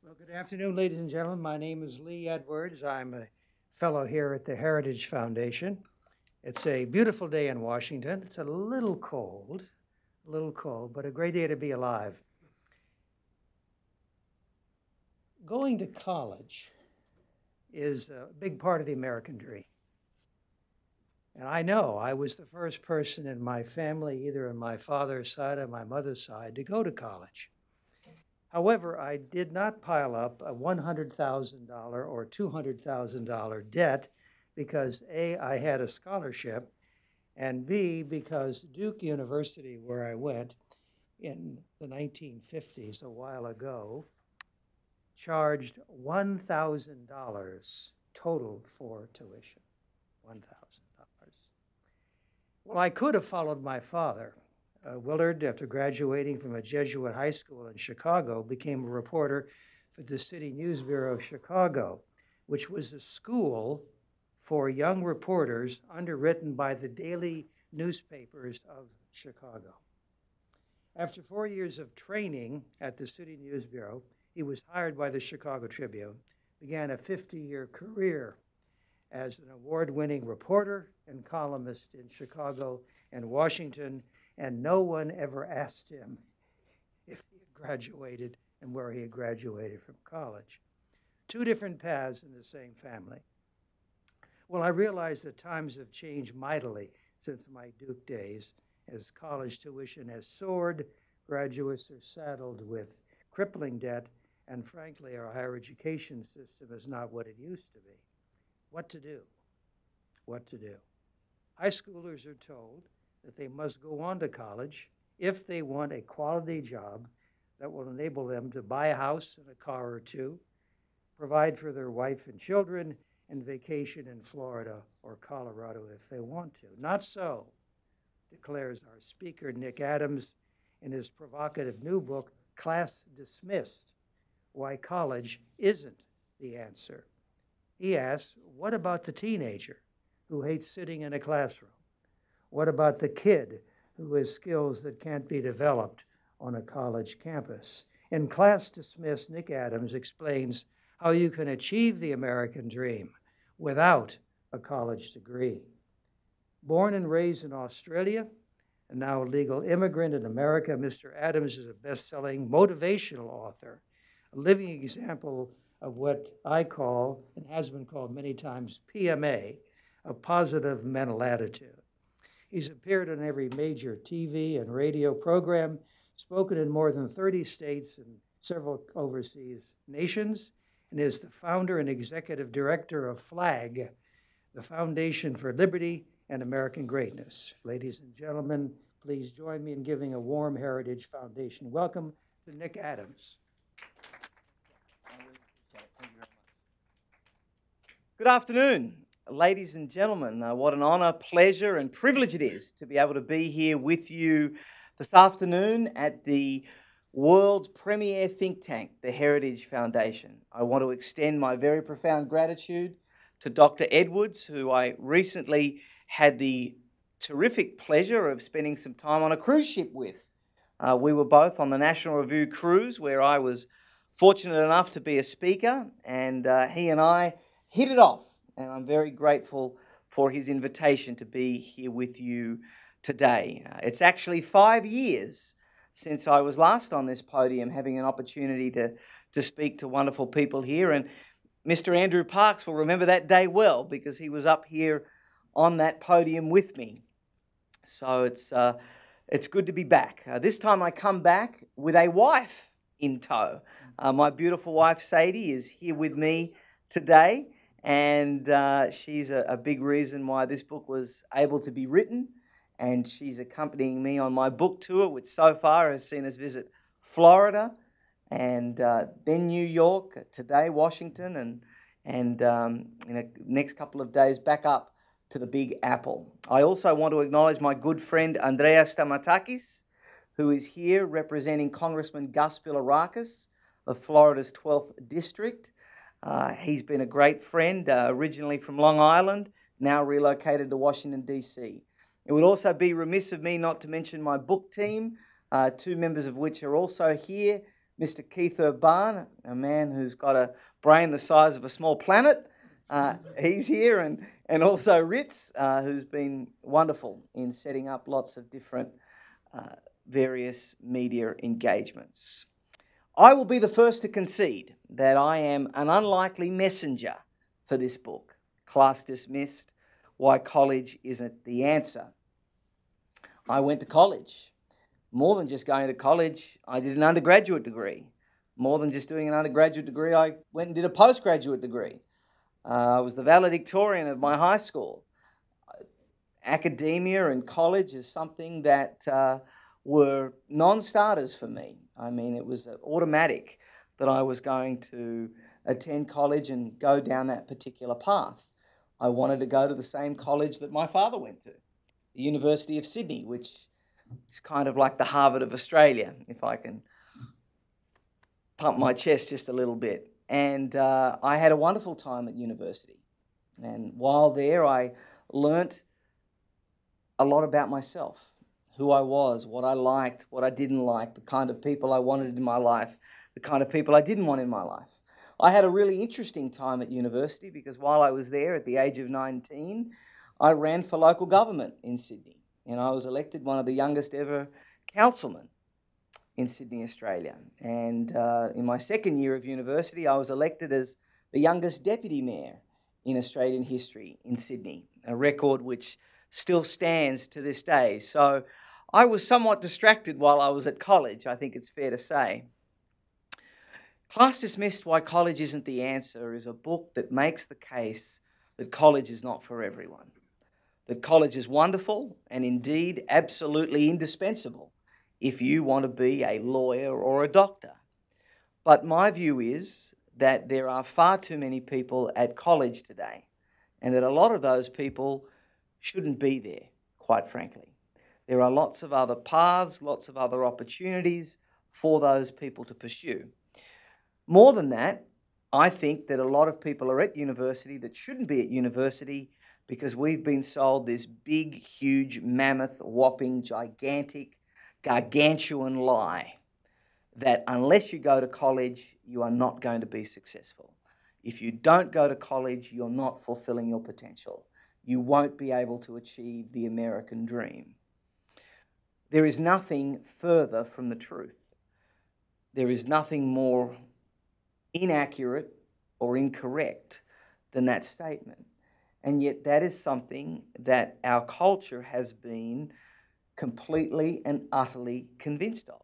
Well, good afternoon, ladies and gentlemen. My name is Lee Edwards. I'm a fellow here at the Heritage Foundation. It's a beautiful day in Washington. It's a little cold, but a great day to be alive. Going to college is a big part of the American dream. And I know I was the first person in my family, either on my father's side or my mother's side, to go to college. However, I did not pile up a $100,000 or $200,000 debt because A, I had a scholarship, and B, because Duke University, where I went in the 1950s, a while ago, charged $1,000 total for tuition. $1,000. Well, I could have followed my father. Willard, after graduating from a Jesuit high school in Chicago, became a reporter for the City News Bureau of Chicago, which was a school for young reporters underwritten by the daily newspapers of Chicago. After 4 years of training at the City News Bureau, he was hired by the Chicago Tribune, began a 50-year career as an award-winning reporter and columnist in Chicago and Washington, and no one ever asked him if he had graduated and where he had graduated from college. Two different paths in the same family. Well, I realize that times have changed mightily since my Duke days, as college tuition has soared, graduates are saddled with crippling debt, and frankly, our higher education system is not what it used to be. What to do? What to do? High schoolers are told that they must go on to college if they want a quality job that will enable them to buy a house and a car or two, provide for their wife and children, and vacation in Florida or Colorado if they want to. Not so, declares our speaker, Nick Adams, in his provocative new book, Class Dismissed: Why College Isn't the Answer. He asks, what about the teenager who hates sitting in a classroom? What about the kid who has skills that can't be developed on a college campus? In Class Dismissed, Nick Adams explains how you can achieve the American dream without a college degree. Born and raised in Australia, and now a legal immigrant in America, Mr. Adams is a best-selling motivational author, a living example of what I call, and has been called many times, PMA, a positive mental attitude. He's appeared on every major TV and radio program, spoken in more than 30 states and several overseas nations, and is the founder and executive director of FLAG, the Foundation for Liberty and American Greatness. Ladies and gentlemen, please join me in giving a warm Heritage Foundation welcome to Nick Adams. Good afternoon, ladies and gentlemen. What an honor, pleasure, and privilege it is to be able to be here with you this afternoon at the world's premier think tank, the Heritage Foundation. I want to extend my very profound gratitude to Dr. Edwards, who I recently had the terrific pleasure of spending some time on a cruise ship with. We were both on the National Review cruise, where I was fortunate enough to be a speaker, and he and I hit it off, and I'm very grateful for his invitation to be here with you today. It's actually 5 years since I was last on this podium having an opportunity to speak to wonderful people here, and Mr. Andrew Parks will remember that day well because he was up here on that podium with me. So it's good to be back. This time I come back with a wife in tow. My beautiful wife Sadie is here with me today, and she's a big reason why this book was able to be written, and she's accompanying me on my book tour, which so far has seen us visit Florida and then New York, today Washington, and in the next couple of days back up to the Big Apple. I also want to acknowledge my good friend Andrea Stamatakis, who is here representing Congressman Gus Bilirakis of Florida's 12th District. He's been a great friend, originally from Long Island, now relocated to Washington, D.C. It would also be remiss of me not to mention my book team, two members of which are also here. Mr. Keith Urban, a man who's got a brain the size of a small planet. He's here, and also Ritz, who's been wonderful in setting up lots of different various media engagements. I will be the first to concede that I am an unlikely messenger for this book, Class Dismissed, Why College Isn't the Answer. I went to college. More than just going to college, I did an undergraduate degree. More than just doing an undergraduate degree, I went and did a postgraduate degree. I was the valedictorian of my high school. Academia and college is something that were non-starters for me. I mean, it was automatic that I was going to attend college and go down that particular path. I wanted to go to the same college that my father went to, the University of Sydney, which is kind of like the Harvard of Australia, if I can pump my chest just a little bit. And I had a wonderful time at university. And while there, I learnt a lot about myself, who I was, what I liked, what I didn't like, the kind of people I wanted in my life, the kind of people I didn't want in my life. I had a really interesting time at university because while I was there at the age of 19, I ran for local government in Sydney, and I was elected one of the youngest ever councilmen in Sydney, Australia. And in my second year of university, I was elected as the youngest deputy mayor in Australian history in Sydney, a record which still stands to this day. So I was somewhat distracted while I was at college, I think it's fair to say. Class Dismissed, Why College Isn't the Answer is a book that makes the case that college is not for everyone, that college is wonderful and indeed absolutely indispensable if you want to be a lawyer or a doctor. But my view is that there are far too many people at college today, and that a lot of those people shouldn't be there, quite frankly. There are lots of other paths, lots of other opportunities for those people to pursue. More than that, I think that a lot of people are at university that shouldn't be at university because we've been sold this big, huge, mammoth, whopping, gigantic, gargantuan lie that unless you go to college, you are not going to be successful. If you don't go to college, you're not fulfilling your potential. You won't be able to achieve the American dream. There is nothing further from the truth. There is nothing more inaccurate or incorrect than that statement. And yet that is something that our culture has been completely and utterly convinced of.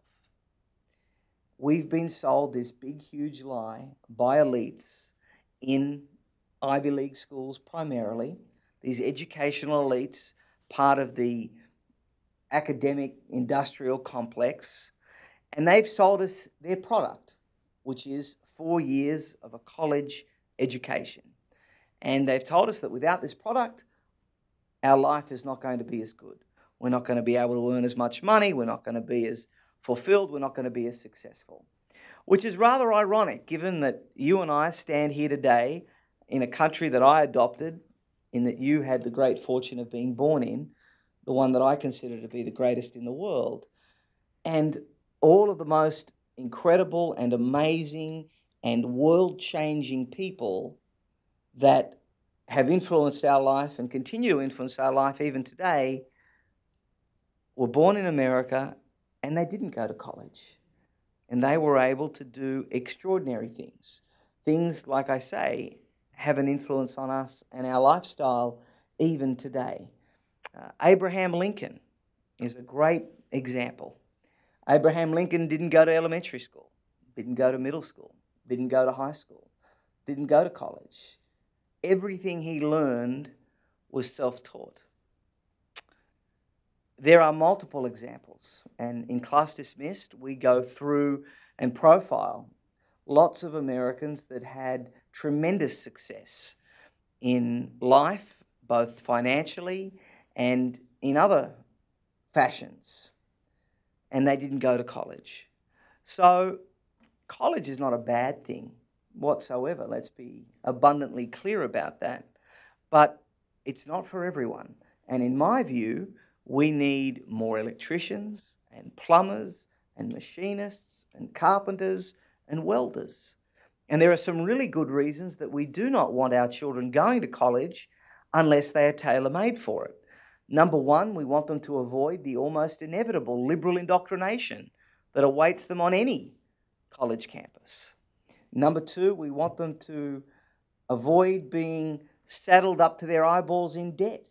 We've been sold this big, huge lie by elites in Ivy League schools primarily, these educational elites, part of the academic industrial complex, and they've sold us their product, which is 4 years of a college education. And they've told us that without this product, our life is not going to be as good. We're not going to be able to earn as much money. We're not going to be as fulfilled. We're not going to be as successful, which is rather ironic given that you and I stand here today in a country that I adopted, in that you had the great fortune of being born in, the one that I consider to be the greatest in the world. And all of the most incredible and amazing and world-changing people that have influenced our life and continue to influence our life even today were born in America, and they didn't go to college. And they were able to do extraordinary things. Things, like I say, have an influence on us and our lifestyle even today. Abraham Lincoln is a great example. Abraham Lincoln didn't go to elementary school, didn't go to middle school, didn't go to high school, didn't go to college. Everything he learned was self-taught. There are multiple examples, and in Class Dismissed, we go through and profile lots of Americans that had tremendous success in life, both financially and in other fashions, and they didn't go to college. So college is not a bad thing whatsoever. Let's be abundantly clear about that. But it's not for everyone. And in my view, we need more electricians and plumbers and machinists and carpenters and welders. And there are some really good reasons that we do not want our children going to college unless they are tailor-made for it. Number one, we want them to avoid the almost inevitable liberal indoctrination that awaits them on any college campus. Number two, we want them to avoid being saddled up to their eyeballs in debt.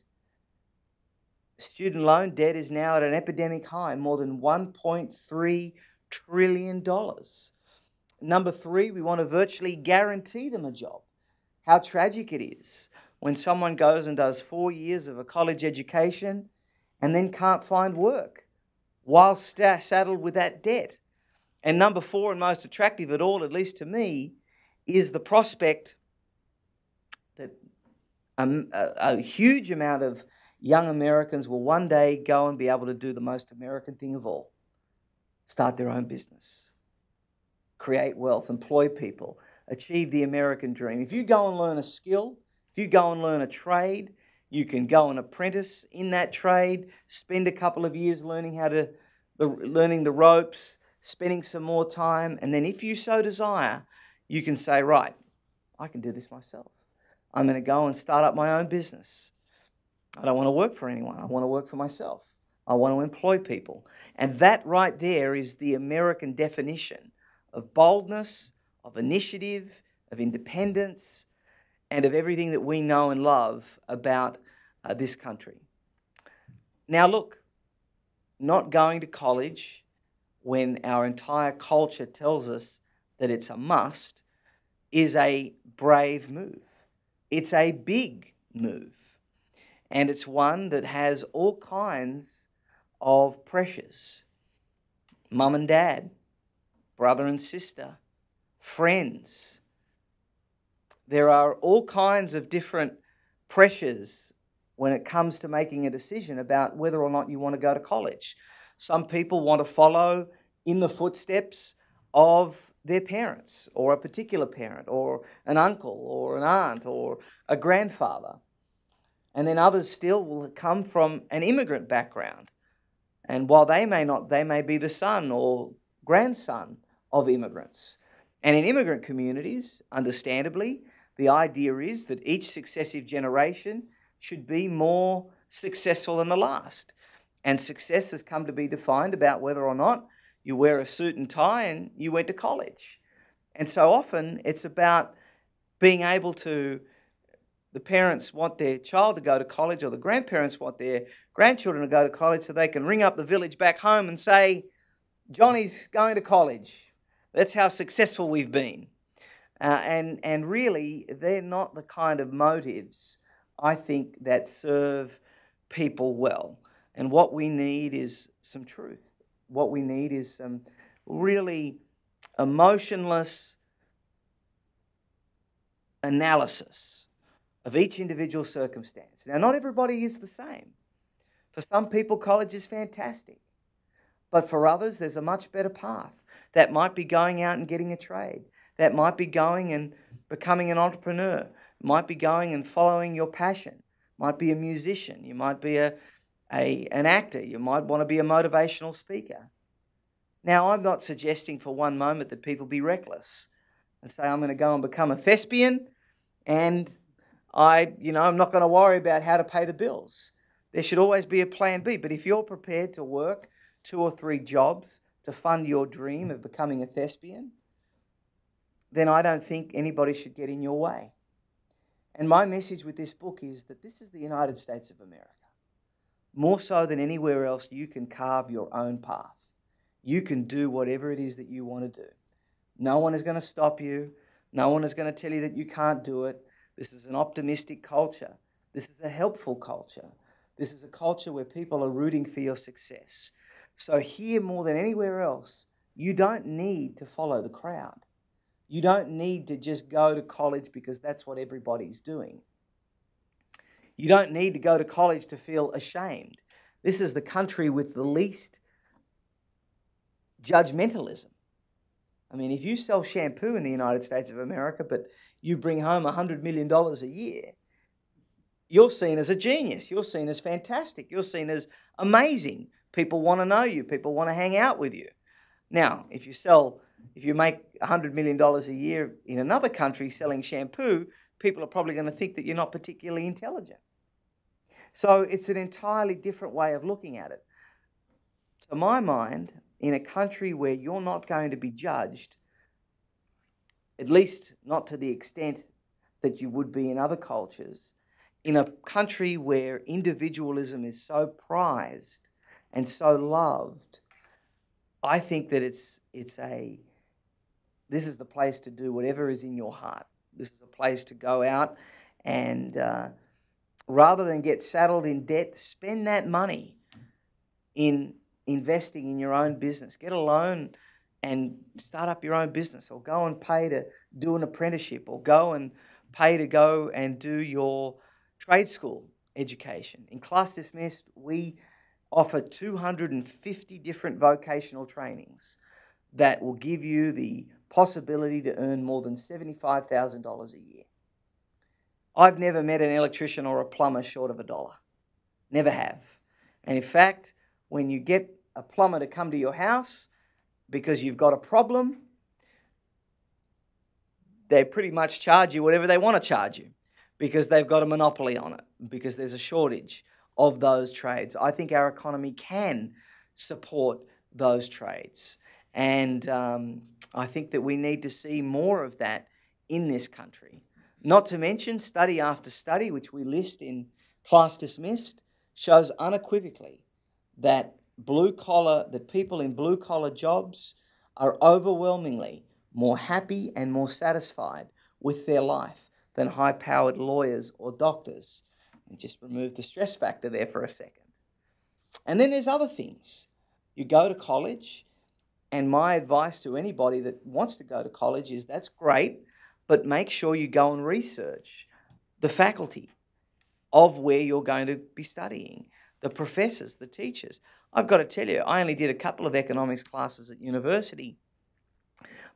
Student loan debt is now at an epidemic high, more than $1.3 trillion. Number three, we want to virtually guarantee them a job. How tragic it is when someone goes and does 4 years of a college education and then can't find work while saddled with that debt. And number four, and most attractive at all, at least to me, is the prospect that a huge amount of young Americans will one day go and be able to do the most American thing of all: start their own business, create wealth, employ people, achieve the American dream. If you go and learn a skill, if you go and learn a trade, you can go and apprentice in that trade, spend a couple of years learning learning the ropes, spending some more time, and then if you so desire, you can say, right, I can do this myself. I'm going to go and start up my own business. I don't want to work for anyone. I want to work for myself. I want to employ people. And that right there is the American definition of boldness, of initiative, of independence, and of everything that we know and love about this country. Now look, not going to college when our entire culture tells us that it's a must is a brave move. It's a big move. And it's one that has all kinds of pressures. Mum and dad, brother and sister, friends. There are all kinds of different pressures when it comes to making a decision about whether or not you want to go to college. Some people want to follow in the footsteps of their parents, or a particular parent, or an uncle, or an aunt, or a grandfather. And then others still will come from an immigrant background. And while they may be the son or grandson of immigrants. And in immigrant communities, understandably, the idea is that each successive generation should be more successful than the last. And success has come to be defined about whether or not you wear a suit and tie and you went to college. And so often it's about being able to, the parents want their child to go to college, or the grandparents want their grandchildren to go to college so they can ring up the village back home and say, Johnny's going to college. That's how successful we've been. And really, they're not the kind of motives, I think, that serve people well. And what we need is some truth. What we need is some really emotionless analysis of each individual circumstance. Now, not everybody is the same. For some people, college is fantastic. But for others, there's a much better path. That might be going out and getting a trade. That might be going and becoming an entrepreneur. It might be going and following your passion. It might be a musician. You might be an actor. You might want to be a motivational speaker. Now, I'm not suggesting for one moment that people be reckless and say, I'm going to go and become a thespian and I'm not going to worry about how to pay the bills. There should always be a plan B. But if you're prepared to work 2 or 3 jobs to fund your dream of becoming a thespian, then I don't think anybody should get in your way. And my message with this book is that this is the United States of America. More so than anywhere else, you can carve your own path. You can do whatever it is that you want to do. No one is going to stop you. No one is going to tell you that you can't do it. This is an optimistic culture. This is a helpful culture. This is a culture where people are rooting for your success. So here, more than anywhere else, you don't need to follow the crowd. You don't need to just go to college because that's what everybody's doing. You don't need to go to college to feel ashamed. This is the country with the least judgmentalism. I mean, if you sell shampoo in the United States of America, but you bring home $100 million a year, you're seen as a genius. You're seen as fantastic. You're seen as amazing. People want to know you. People want to hang out with you. Now, if you make $100 million a year in another country selling shampoo, people are probably going to think that you're not particularly intelligent. So it's an entirely different way of looking at it. To my mind, in a country where you're not going to be judged, at least not to the extent that you would be in other cultures, in a country where individualism is so prized and so loved, I think that this is the place to do whatever is in your heart. This is a place to go out and rather than get saddled in debt, spend that money in investing in your own business. Get a loan and start up your own business, or go and pay to do an apprenticeship, or go and pay to go and do your trade school education. In Class Dismissed, we offer 250 different vocational trainings that will give you the possibility to earn more than $75,000 a year. I've never met an electrician or a plumber short of $1. Never have. And in fact, when you get a plumber to come to your house because you've got a problem, they pretty much charge you whatever they want to charge you because they've got a monopoly on it, because there's a shortage of those trades. I think our economy can support those trades. And I think that we need to see more of that in this country. Not to mention, study after study, which we list in Class Dismissed, shows unequivocally that people in blue-collar jobs are overwhelmingly more happy and more satisfied with their life than high-powered lawyers or doctors. And just remove the stress factor there for a second. And then there's other things. You go to college, and my advice to anybody that wants to go to college is that's great, but make sure you go and research the faculty of where you're going to be studying, the professors, the teachers. I've got to tell you, I only did a couple of economics classes at university,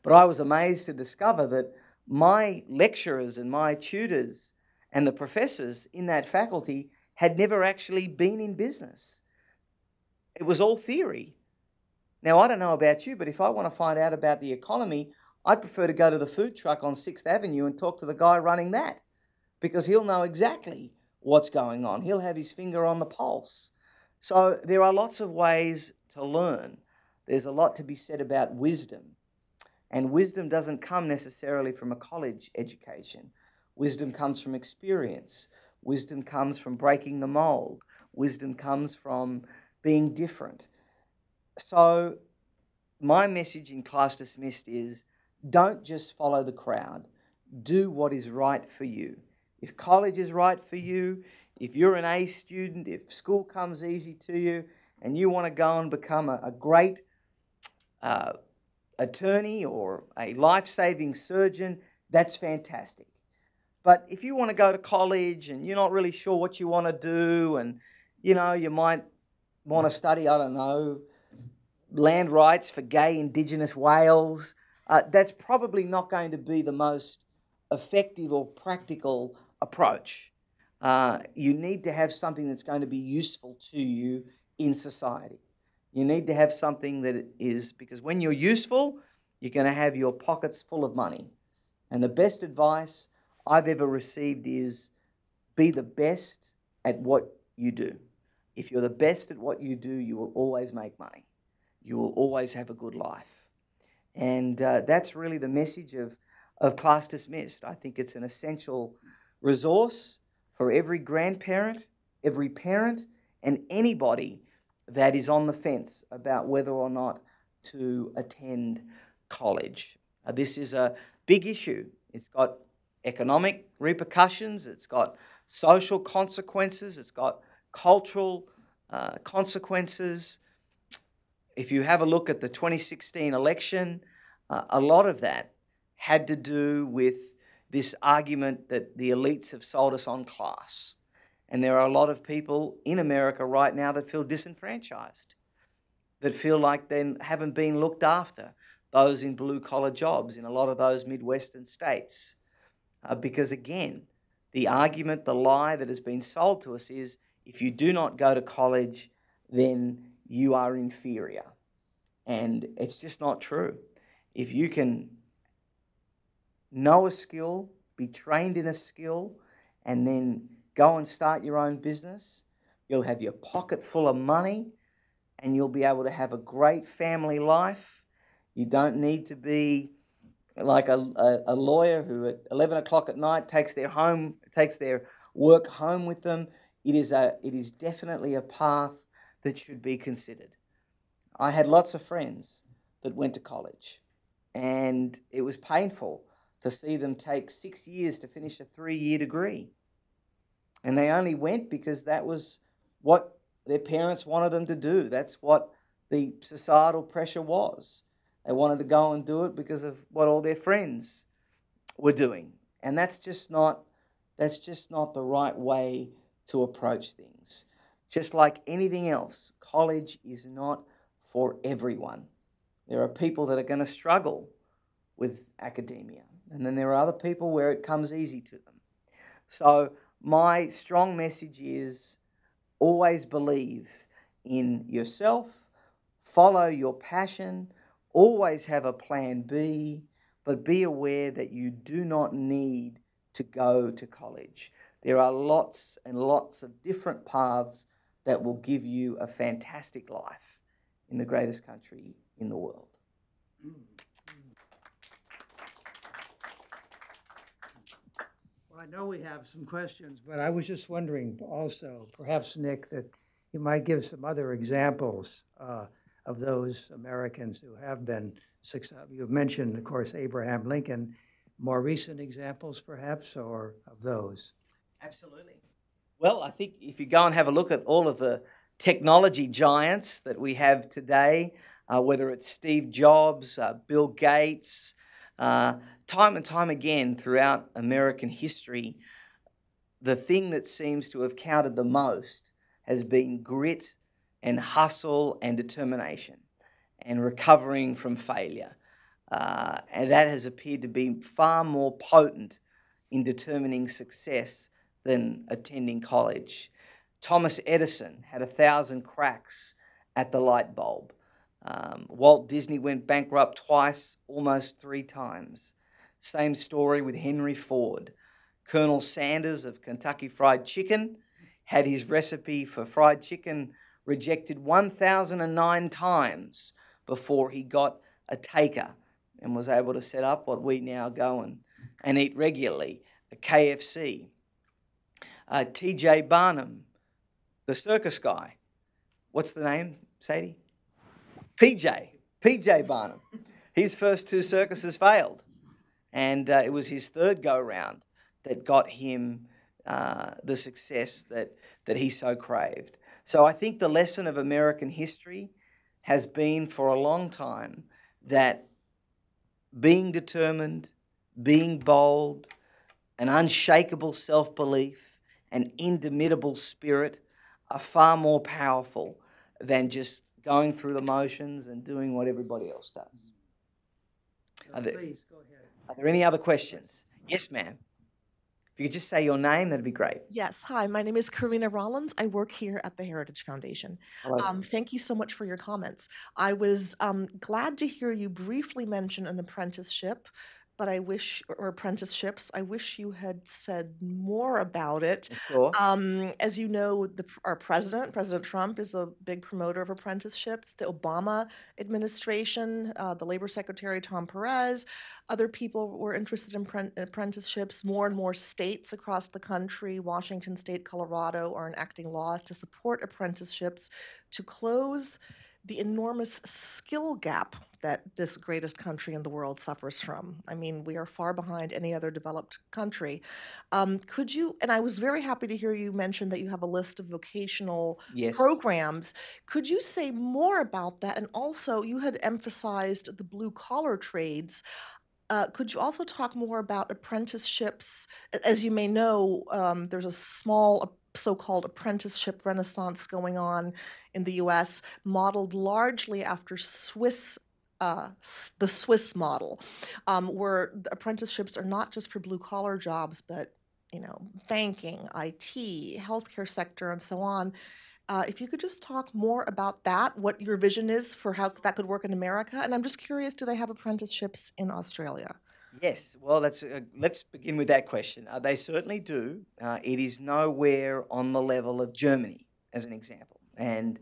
but I was amazed to discover that my lecturers and my tutors and the professors in that faculty had never actually been in business. It was all theory. Now, I don't know about you, but if I want to find out about the economy, I'd prefer to go to the food truck on 6th Avenue and talk to the guy running that, because he'll know exactly what's going on. He'll have his finger on the pulse. So there are lots of ways to learn. There's a lot to be said about wisdom. And wisdom doesn't come necessarily from a college education. Wisdom comes from experience. Wisdom comes from breaking the mold. Wisdom comes from being different. So my message in Class Dismissed is don't just follow the crowd. Do what is right for you. If college is right for you, if you're an A student, if school comes easy to you, and you want to go and become a great attorney or a life-saving surgeon, that's fantastic. But if you want to go to college and you're not really sure what you want to do, and you might want to study, I don't know, land rights for gay Indigenous Wales, that's probably not going to be the most effective or practical approach. You need to have something that's going to be useful to you in society. You need to have something that is, because when you're useful, you're going to have your pockets full of money. And the best advice I've ever received is be the best at what you do. If you're the best at what you do, you will always make money. You will always have a good life. And that's really the message of Class Dismissed. I think it's an essential resource for every grandparent, every parent, and anybody that is on the fence about whether or not to attend college. This is a big issue. It's got economic repercussions, it's got social consequences, it's got cultural consequences. If you have a look at the 2016 election, a lot of that had to do with this argument that the elites have sold us on class. And there are a lot of people in America right now that feel disenfranchised, that feel like they haven't been looked after, those in blue-collar jobs in a lot of those Midwestern states. Because again, the argument, the lie that has been sold to us is if you do not go to college, then you are inferior. And it's just not true. If you can know a skill, be trained in a skill, and then go and start your own business, you'll have your pocket full of money and you'll be able to have a great family life. You don't need to be like a lawyer who at 11 o'clock at night takes their work home with them. It is definitely a path that should be considered. I had lots of friends that went to college, and it was painful to see them take 6 years to finish a 3-year degree. And they only went because that was what their parents wanted them to do. That's what the societal pressure was. They wanted to go and do it because of what all their friends were doing. And that's just not the right way to approach things. Just like anything else, college is not for everyone. There are people that are going to struggle with academia, and then there are other people where it comes easy to them. So my strong message is always believe in yourself, follow your passion, always have a plan B, but be aware that you do not need to go to college. There are lots and lots of different paths that will give you a fantastic life in the greatest country in the world. Well, I know we have some questions, but I was just wondering also, perhaps, Nick, that you might give some other examples of those Americans who have been successful. You've mentioned, of course, Abraham Lincoln. More recent examples, perhaps, or of those? Absolutely. Well, I think if you go and have a look at all of the technology giants that we have today, whether it's Steve Jobs, Bill Gates, time and time again throughout American history, the thing that seems to have counted the most has been grit and hustle and determination and recovering from failure. And that has appeared to be far more potent in determining success than attending college. Thomas Edison had 1,000 cracks at the light bulb. Walt Disney went bankrupt twice, almost 3 times. Same story with Henry Ford. Colonel Sanders of Kentucky Fried Chicken had his recipe for fried chicken rejected 1,009 times before he got a taker and was able to set up what we now go and eat regularly, a KFC. T.J. Barnum, the circus guy. What's the name, Sadie? P.J. Barnum. His first 2 circuses failed, and it was his third go-round that got him the success that he so craved. So I think the lesson of American history has been for a long time that being determined, being bold, an unshakable self-belief, an indomitable spirit are far more powerful than just going through the motions and doing what everybody else does. Please, go ahead. Are there any other questions? Yes, ma'am. If you could just say your name, that'd be great. Yes. Hi, my name is Karina Rollins. I work here at the Heritage Foundation. Hello. Thank you so much for your comments. I was glad to hear you briefly mention an apprenticeship, but or apprenticeships. I wish you had said more about it. Sure. As you know, our President Trump, is a big promoter of apprenticeships. The Obama administration, the Labor Secretary Tom Perez, other people were interested in apprenticeships. More and more states across the country, Washington State, Colorado, are enacting laws to support apprenticeships to close the enormous skill gap that this greatest country in the world suffers from. I mean, we are far behind any other developed country. Could you, and I was very happy to hear you mention that you have a list of vocational Yes. programs. Could you say more about that? And also, you had emphasized the blue collar trades. Could you also talk more about apprenticeships? As you may know, there's a small so-called apprenticeship renaissance going on in the U.S., modeled largely after the Swiss model, where the apprenticeships are not just for blue-collar jobs, but banking, IT, healthcare sector, and so on. If you could just talk more about that, what your vision is for how that could work in America. And I'm just curious, do they have apprenticeships in Australia? Yes, well, let's begin with that question. They certainly do. It is nowhere on the level of Germany, as an example. And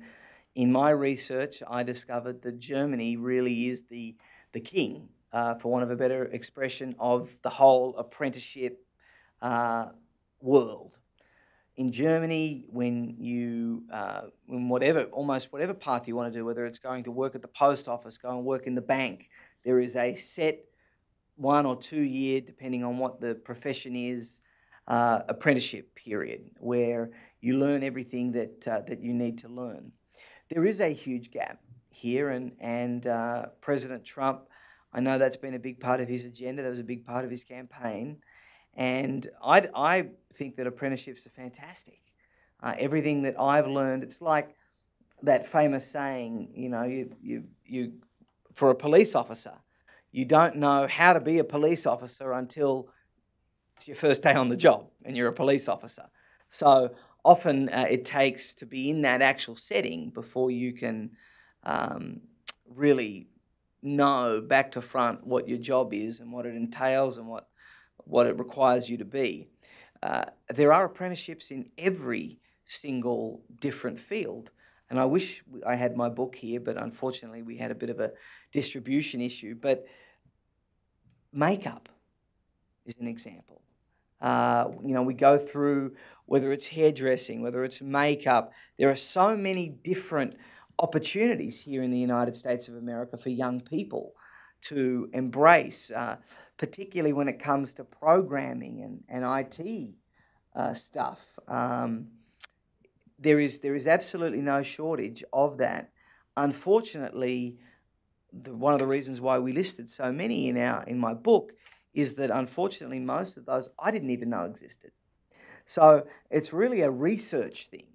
in my research, I discovered that Germany really is the king, for want of a better expression, of the whole apprenticeship world. In Germany, when almost whatever path you want to do, whether it's going to work at the post office, go and work in the bank, there is a set 1 or 2 year, depending on what the profession is, apprenticeship period where you learn everything that you need to learn. There is a huge gap here, and President Trump, I know that's been a big part of his agenda. That was a big part of his campaign, and I think that apprenticeships are fantastic. Everything that I've learned, it's like that famous saying, you for a police officer, you don't know how to be a police officer until it's your first day on the job and you're a police officer. So often it takes to be in that actual setting before you can really know back to front what your job is and what it entails and what it requires you to be. There are apprenticeships in every single different field. And I wish I had my book here, but unfortunately we had a bit of a distribution issue. But makeup is an example. We go through whether it's hairdressing, whether it's makeup. There are so many different opportunities here in the United States of America for young people to embrace, particularly when it comes to programming and IT stuff. There is absolutely no shortage of that. Unfortunately, one of the reasons why we listed so many in my book is that unfortunately most of those I didn't even know existed. So it's really a research thing,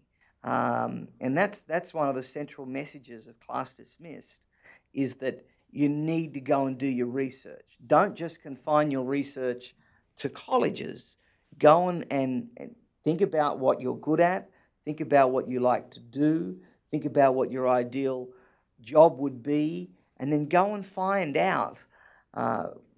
and that's one of the central messages of Class Dismissed, is that you need to go and do your research. Don't just confine your research to colleges. Go and think about what you're good at. Think about what you like to do. Think about what your ideal job would be, and then go and find out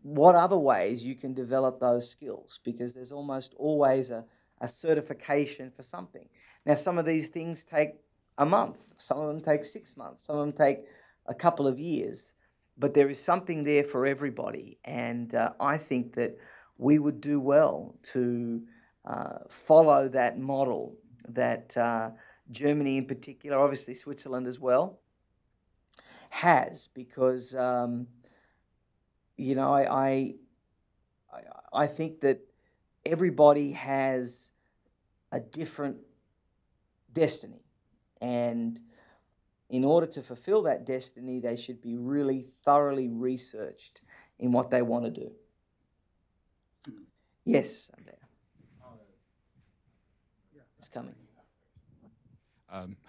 what other ways you can develop those skills, because there's almost always a certification for something. Now, some of these things take a month. Some of them take 6 months. Some of them take a couple of years. But there is something there for everybody, and I think that we would do well to follow that model that Germany in particular, obviously Switzerland as well, has, because I think that everybody has a different destiny, and in order to fulfill that destiny, they should be really thoroughly researched in what they want to do. Yes, Andrea. It's coming.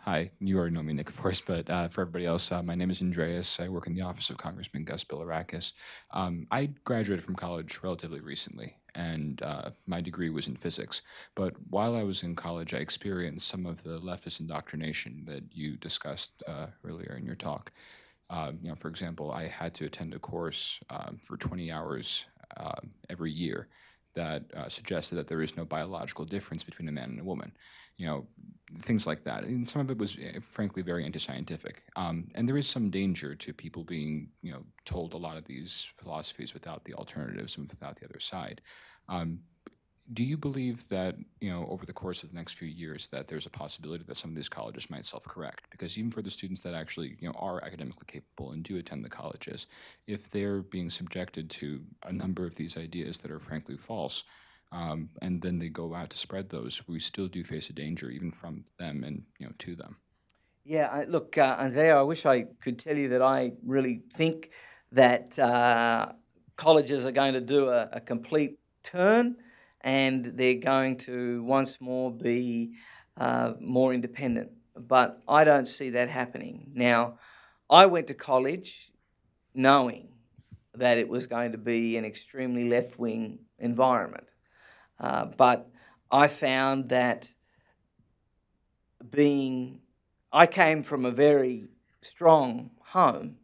Hi, you already know me, Nick, of course, but for everybody else, my name is Andreas. I work in the office of Congressman Gus Bilirakis. I graduated from college relatively recently, and my degree was in physics. But while I was in college, I experienced some of the leftist indoctrination that you discussed earlier in your talk. For example, I had to attend a course for 20 hours every year that suggested that there is no biological difference between a man and a woman. Things like that. And some of it was, frankly, very anti-scientific. And there is some danger to people being, told a lot of these philosophies without the alternatives and without the other side. Do you believe that, over the course of the next few years, that there's a possibility that some of these colleges might self-correct? Because even for the students that actually, are academically capable and do attend the colleges, if they're being subjected to a number of these ideas that are frankly false, and then they go out to spread those, we still do face a danger, even from them and to them. Yeah, look, Andrea, I wish I could tell you that I really think that colleges are going to do a complete turn, and they're going to once more be more independent. But I don't see that happening. Now, I went to college knowing that it was going to be an extremely left-wing environment. But I found that being I came from a very strong home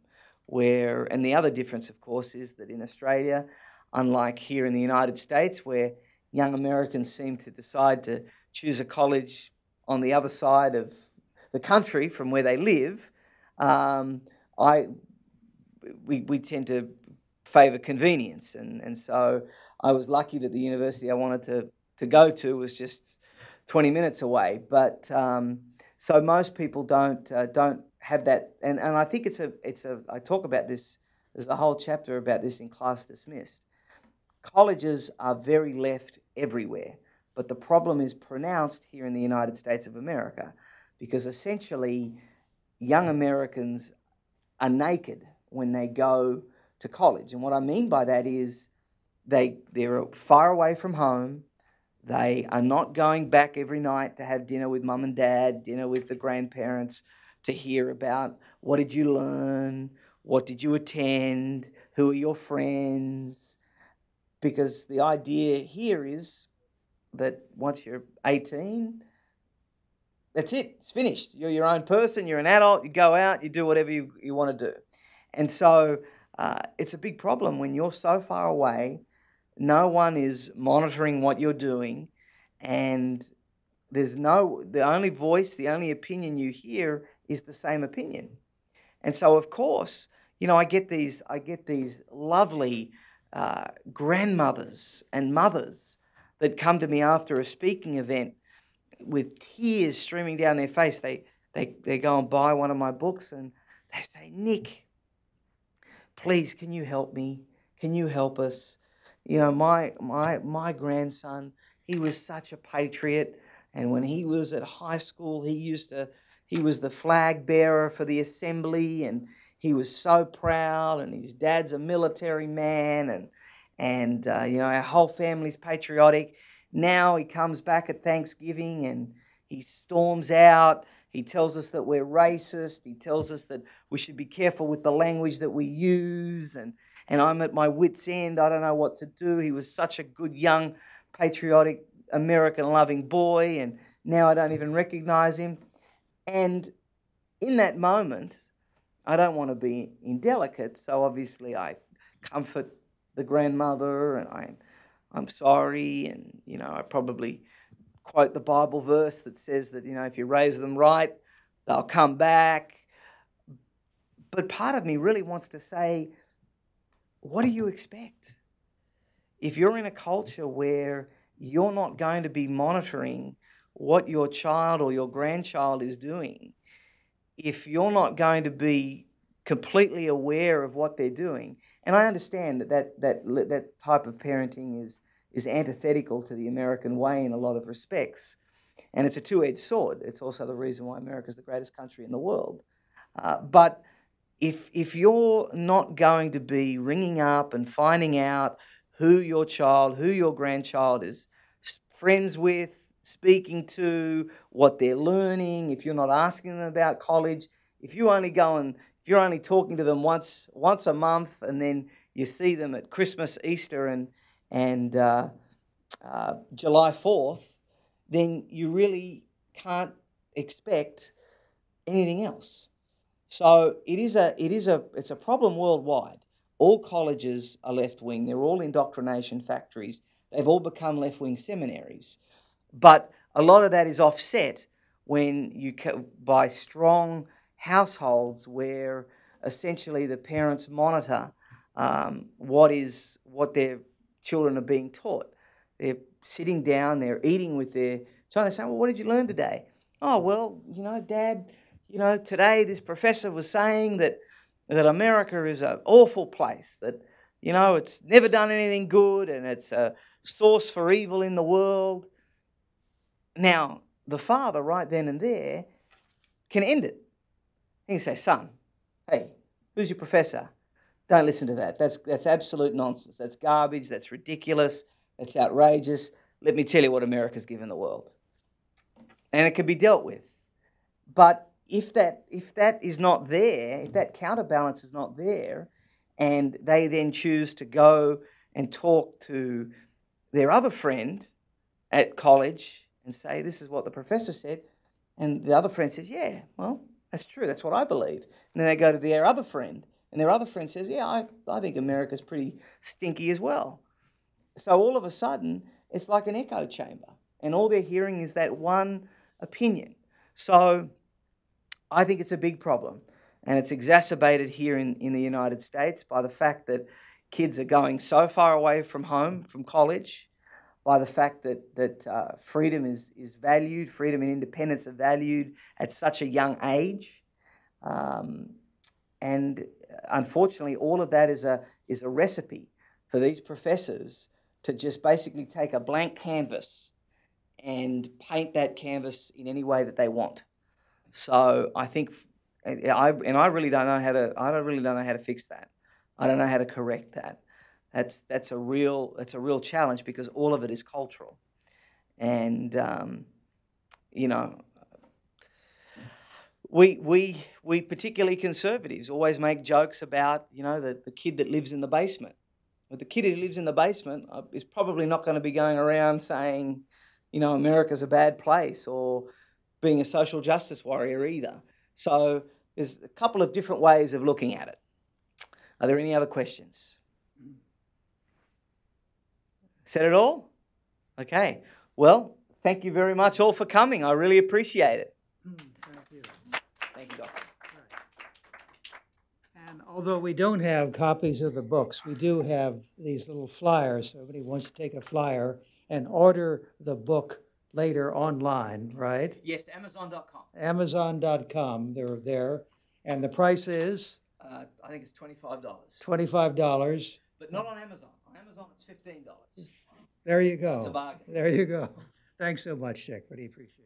where, and the other difference, of course, is that in Australia, unlike here in the United States, where young Americans seem to decide to choose a college on the other side of the country from where they live, um, we tend to favour convenience. And so I was lucky that the university I wanted to go to was just 20 minutes away. But so most people don't have that. And I think I talk about this, there's a whole chapter about this in Class Dismissed. Colleges are very left everywhere, but the problem is pronounced here in the United States of America, because essentially young Americans are naked when they go to college. And what I mean by that is they're far away from home. They are not going back every night to have dinner with mum and dad, dinner with the grandparents, to hear about what did you learn, what did you attend, who are your friends. Because the idea here is that once you're 18, that's it. It's finished. You're your own person. You're an adult. You go out. You do whatever you want to do. And so it's a big problem when you're so far away. No one is monitoring what you're doing. And the only voice, the only opinion you hear is the same opinion. And so, of course, I get these lovely grandmothers and mothers that come to me after a speaking event with tears streaming down their face. They go and buy one of my books and they say, "Nick, please, can you help me? Can you help us? My grandson, he was such a patriot, and when he was at high school, he was the flag bearer for the assembly, and he was so proud, and his dad's a military man, and our whole family's patriotic. Now he comes back at Thanksgiving and he storms out. He tells us that we're racist. He tells us that we should be careful with the language that we use, and I'm at my wit's end. I don't know what to do. He was such a good, young, patriotic, American-loving boy, and now I don't even recognize him." And in that moment, I don't want to be indelicate, so obviously I comfort the grandmother, and I'm sorry, and I probably quote the Bible verse that says that if you raise them right, they'll come back. But part of me really wants to say, what do you expect? If you're in a culture where you're not going to be monitoring what your child or your grandchild is doing, if you're not going to be completely aware of what they're doing, and I understand that type of parenting is antithetical to the American way in a lot of respects, and it's a two-edged sword. It's also the reason why America is the greatest country in the world. But if you're not going to be ringing up and finding out who your child, who your grandchild is friends with, speaking to, what they're learning, if you're not asking them about college, if you're only talking to them once a month, and then you see them at Christmas, Easter, and July 4th, then you really can't expect anything else. So it's a problem worldwide. All colleges are left-wing. They're all indoctrination factories. They've all become left-wing seminaries. But a lot of that is offset by strong households where essentially the parents monitor what their children are being taught. They're sitting down, they're eating with their child. They're saying, "Well, what did you learn today?" "Oh, well, Dad, today this professor was saying that America is an awful place, that, it's never done anything good and it's a source for evil in the world." Now, the father right then and there can end it. He can say, "Son, hey, who's your professor? Don't listen to that. That's absolute nonsense. That's garbage. That's ridiculous. That's outrageous. Let me tell you what America's given the world." And it can be dealt with. But if that is not there, if that counterbalance is not there, and they then choose to go and talk to their other friend at college and say, "This is what the professor said," And the other friend says, yeah, well, that's true. That's what I believe. And then they go to their other friend, and their other friend says, yeah, I think America's pretty stinky as well. So all of a sudden, it's like an echo chamber, and all they're hearing is that one opinion. So I think it's a big problem, and it's exacerbated here in the United States by the fact that kids are going so far away from home, from college, by the fact that freedom is valued, freedom and independence are valued at such a young age. And unfortunately, all of that is a recipe for these professors to just basically take a blank canvas and paint that canvas in any way that they want. So I think, I really don't know how to fix that. I don't know how to correct that. That's a real challenge, because all of it is cultural, and you know, we particularly conservatives always make jokes about, you know, the kid that lives in the basement. But the kid who lives in the basement is probably not going to be going around saying, you know, America's a bad place, or being a social justice warrior either. So there's a couple of different ways of looking at it. Are there any other questions? Said it all? Okay. Well, thank you very much all for coming. I really appreciate it. Thank you. Thank you, Doctor. And although we don't have copies of the books, we do have these little flyers. So if anybody wants to take a flyer and order the book later online, right? Yes, Amazon.com. Amazon.com, they're there. And the price is? I think it's $25. $25. But not on Amazon. On Amazon, it's $15. There you go. It's a bargain. There you go. Thanks so much, Dick. Really appreciate it.